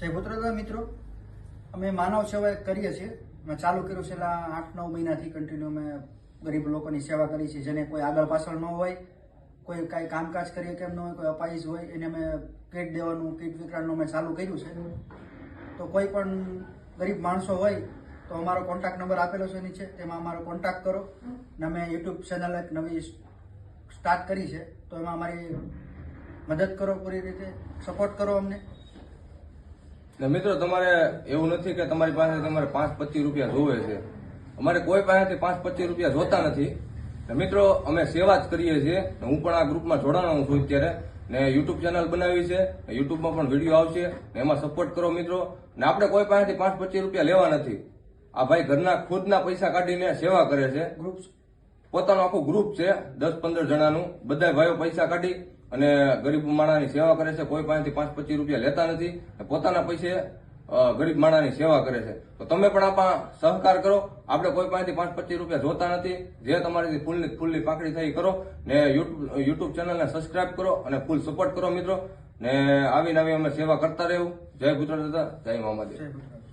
જય પુત્રદાદા મિત્રો, અમે માનવ સેવા કરીએ છીએ. અમે ચાલુ કર્યું છે 8-9 મહિનાથી કન્ટિન્યુ. અમે ગરીબ લોકોની સેવા કરી છે, જેને કોઈ આગળ પાછળ ન હોય, કોઈ કાંઈ કામકાજ કરીએ કેમ ન હોય, કોઈ અપાઈસ હોય, એને અમે કીટ દેવાનું, કીટ વિતરણનું અમે ચાલુ કર્યું છે. તો કોઈ પણ ગરીબ માણસો હોય તો અમારો કોન્ટેક્ટ નંબર આપેલો છે નીચે, તેમાં અમારો કોન્ટેક્ટ કરો. અને અમે યુટ્યુબ ચેનલ એક નવી સ્ટાર્ટ કરી છે, તો એમાં અમારી મદદ કરો, પૂરી રીતે સપોર્ટ કરો અમને. મિત્રો, તમારે એવું નથી કે તમારી પાસે તમારે 5-25 રૂપિયા જોવે છે. અમારે કોઈ પાસેથી 5-25 રૂપિયા જોતા નથી. મિત્રો, અમે સેવા જ કરીએ છીએ. હું પણ આ ગ્રુપમાં જોડાણો છું અત્યારે, ને યુટ્યુબ ચેનલ બનાવી છે, યુટ્યુબમાં પણ વિડીયો આવશે, ને એમાં સપોર્ટ કરો મિત્રો. ને આપણે કોઈ પાસેથી 5-25 રૂપિયા લેવા નથી. આ ભાઈ ઘરના ખુદના પૈસા કાઢીને સેવા કરે છે. ગ્રુપ પોતાનું આખું ગ્રુપ છે 10-15 જણાનું. બધા ભાઈઓ પૈસા કાઢી અને ગરીબ માણસની સેવા કરે છે. કોઈ પાસેથી 5-25 રૂપિયા લેતા નથી. પોતાના પૈસે ગરીબ માણસની સેવા કરે છે. તો તમે પણ આપણા સહકાર કરો. આપણે કોઈ પાસેથી 5-25 રૂપિયા જોતા નથી. જે તમારી ફૂલની પાંખડી થઈ કરો, ને યુટ્યુબ ચેનલને સબસ્ક્રાઇબ કરો અને ફૂલ સપોર્ટ કરો મિત્રો. ને આવી નવી અમે સેવા કરતા રહેવું. જય પુત્રદાદા, જય મામાદેવ. જય પુત્રદાદા.